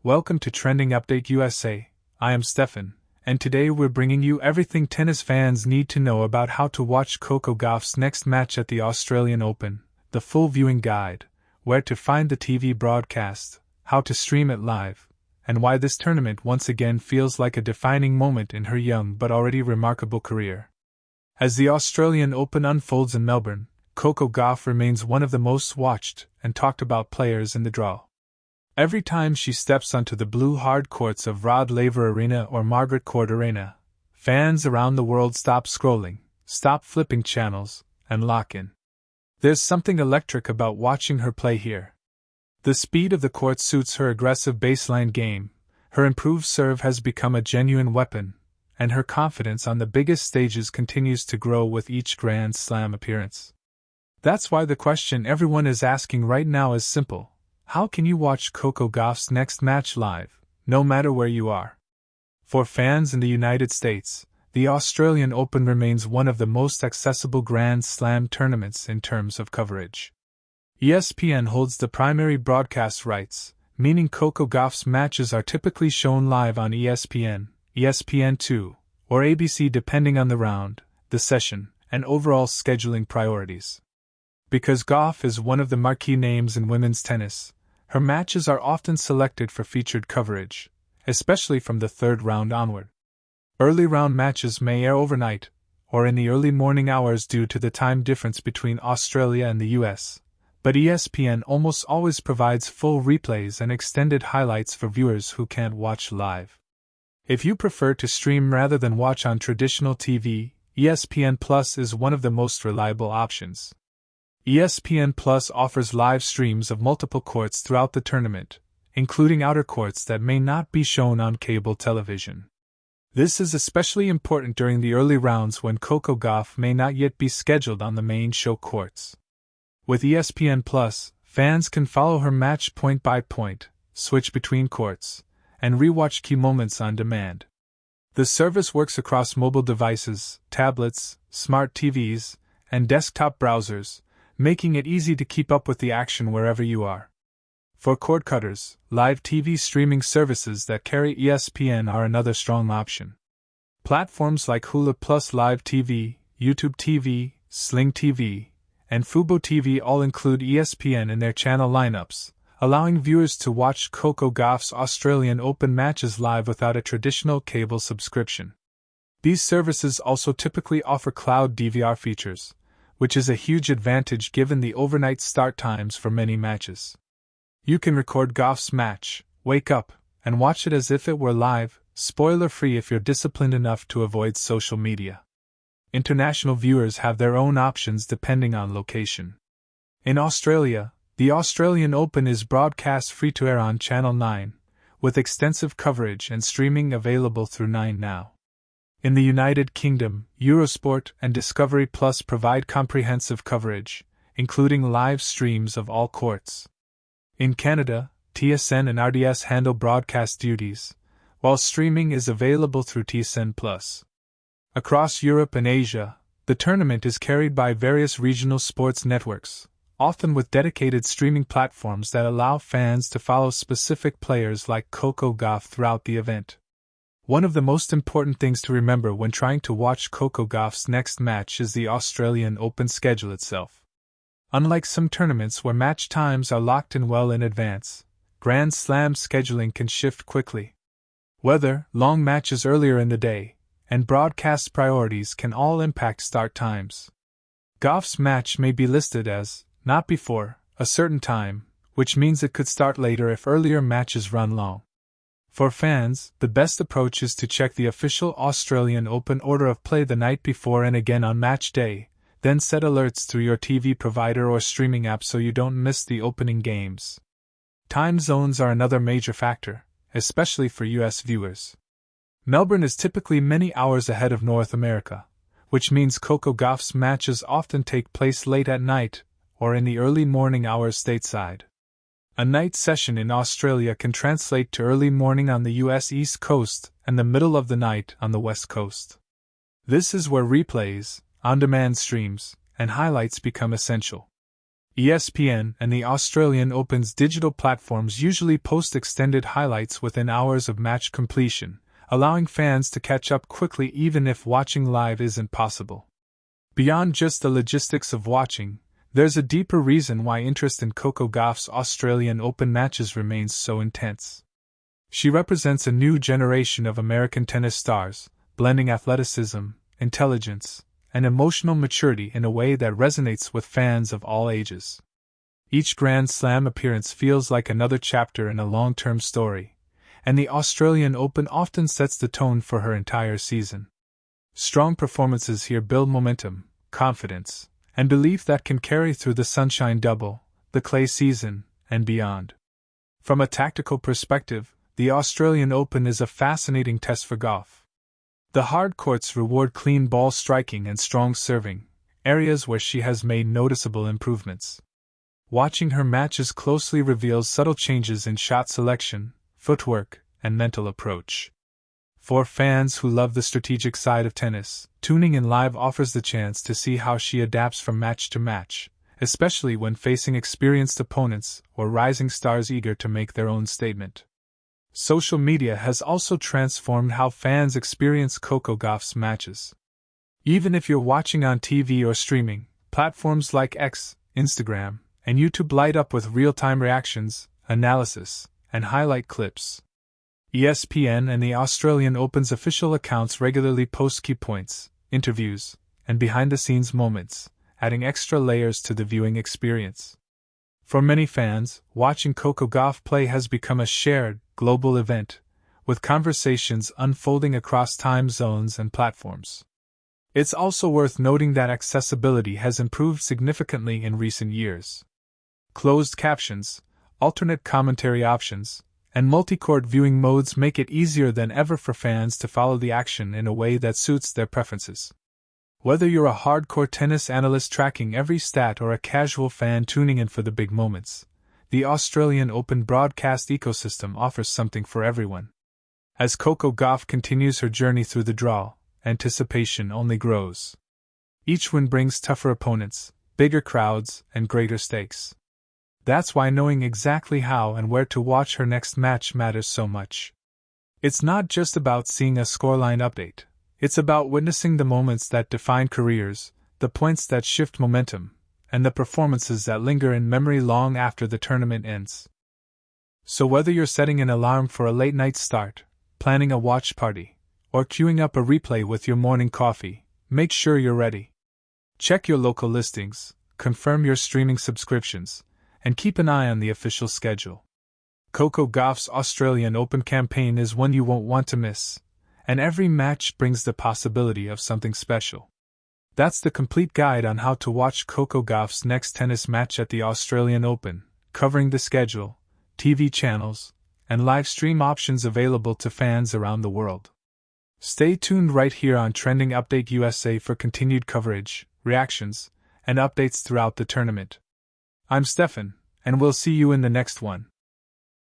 Welcome to Trending Update USA. I am Stefan, and today we're bringing you everything tennis fans need to know about how to watch Coco Gauff's next match at the Australian Open, the full viewing guide, where to find the TV broadcast, how to stream it live, and why this tournament once again feels like a defining moment in her young but already remarkable career. As the Australian Open unfolds in Melbourne, Coco Gauff remains one of the most watched and talked about players in the draw. Every time she steps onto the blue hard courts of Rod Laver Arena or Margaret Court Arena, fans around the world stop scrolling, stop flipping channels, and lock in. There's something electric about watching her play here. The speed of the court suits her aggressive baseline game, her improved serve has become a genuine weapon, and her confidence on the biggest stages continues to grow with each Grand Slam appearance. That's why the question everyone is asking right now is simple. How can you watch Coco Gauff's next match live, no matter where you are? For fans in the United States, the Australian Open remains one of the most accessible Grand Slam tournaments in terms of coverage. ESPN holds the primary broadcast rights, meaning Coco Gauff's matches are typically shown live on ESPN, ESPN2, or ABC depending on the round, the session, and overall scheduling priorities. Because Gauff is one of the marquee names in women's tennis, her matches are often selected for featured coverage, especially from the third round onward. Early round matches may air overnight, or in the early morning hours due to the time difference between Australia and the US, but ESPN almost always provides full replays and extended highlights for viewers who can't watch live. If you prefer to stream rather than watch on traditional TV, ESPN Plus is one of the most reliable options. ESPN Plus offers live streams of multiple courts throughout the tournament, including outer courts that may not be shown on cable television. This is especially important during the early rounds when Coco Gauff may not yet be scheduled on the main show courts. With ESPN Plus, fans can follow her match point by point, switch between courts, and rewatch key moments on demand. The service works across mobile devices, tablets, smart TVs, and desktop browsers, making it easy to keep up with the action wherever you are. For cord cutters, live TV streaming services that carry ESPN are another strong option. Platforms like Hulu Plus Live TV, YouTube TV, Sling TV, and Fubo TV all include ESPN in their channel lineups, allowing viewers to watch Coco Gauff's Australian Open matches live without a traditional cable subscription. These services also typically offer cloud DVR features, which is a huge advantage given the overnight start times for many matches. You can record Gauff's match, wake up, and watch it as if it were live, spoiler-free if you're disciplined enough to avoid social media. International viewers have their own options depending on location. In Australia, the Australian Open is broadcast free-to-air on Channel 9, with extensive coverage and streaming available through 9Now. In the United Kingdom, Eurosport and Discovery Plus provide comprehensive coverage, including live streams of all courts. In Canada, TSN and RDS handle broadcast duties, while streaming is available through TSN Plus. Across Europe and Asia, the tournament is carried by various regional sports networks, often with dedicated streaming platforms that allow fans to follow specific players like Coco Gauff throughout the event. One of the most important things to remember when trying to watch Coco Gauff's next match is the Australian Open schedule itself. Unlike some tournaments where match times are locked in well in advance, Grand Slam scheduling can shift quickly. Weather, long matches earlier in the day, and broadcast priorities can all impact start times. Gauff's match may be listed as not before a certain time, which means it could start later if earlier matches run long. For fans, the best approach is to check the official Australian Open order of play the night before and again on match day, then set alerts through your TV provider or streaming app so you don't miss the opening games. Time zones are another major factor, especially for US viewers. Melbourne is typically many hours ahead of North America, which means Coco Gauff's matches often take place late at night or in the early morning hours stateside. A night session in Australia can translate to early morning on the US East Coast and the middle of the night on the West Coast. This is where replays, on-demand streams, and highlights become essential. ESPN and the Australian Open's digital platforms usually post extended highlights within hours of match completion, allowing fans to catch up quickly even if watching live isn't possible. Beyond just the logistics of watching, there's a deeper reason why interest in Coco Gauff's Australian Open matches remains so intense. She represents a new generation of American tennis stars, blending athleticism, intelligence, and emotional maturity in a way that resonates with fans of all ages. Each Grand Slam appearance feels like another chapter in a long-term story, and the Australian Open often sets the tone for her entire season. Strong performances here build momentum, confidence, and belief that can carry through the Sunshine Double, the clay season, and beyond. From a tactical perspective, the Australian Open is a fascinating test for Gauff. The hard courts reward clean ball striking and strong serving, areas where she has made noticeable improvements. Watching her matches closely reveals subtle changes in shot selection, footwork, and mental approach. For fans who love the strategic side of tennis, tuning in live offers the chance to see how she adapts from match to match, especially when facing experienced opponents or rising stars eager to make their own statement. Social media has also transformed how fans experience Coco Gauff's matches. Even if you're watching on TV or streaming, platforms like X, Instagram, and YouTube light up with real-time reactions, analysis, and highlight clips. ESPN and the Australian Open's official accounts regularly post key points, interviews, and behind-the-scenes moments, adding extra layers to the viewing experience. For many fans, watching Coco Gauff play has become a shared, global event, with conversations unfolding across time zones and platforms. It's also worth noting that accessibility has improved significantly in recent years. Closed captions, alternate commentary options, and multi-court viewing modes make it easier than ever for fans to follow the action in a way that suits their preferences. Whether you're a hardcore tennis analyst tracking every stat or a casual fan tuning in for the big moments, the Australian Open broadcast ecosystem offers something for everyone. As Coco Gauff continues her journey through the draw, anticipation only grows. Each win brings tougher opponents, bigger crowds, and greater stakes. That's why knowing exactly how and where to watch her next match matters so much. It's not just about seeing a scoreline update. It's about witnessing the moments that define careers, the points that shift momentum, and the performances that linger in memory long after the tournament ends. So whether you're setting an alarm for a late-night start, planning a watch party, or queuing up a replay with your morning coffee, make sure you're ready. Check your local listings, confirm your streaming subscriptions, and keep an eye on the official schedule. Coco Gauff's Australian Open campaign is one you won't want to miss, and every match brings the possibility of something special. That's the complete guide on how to watch Coco Gauff's next tennis match at the Australian Open, covering the schedule, TV channels, and live stream options available to fans around the world. Stay tuned right here on Trending Update USA for continued coverage, reactions, and updates throughout the tournament. I'm Stefan, and we'll see you in the next one.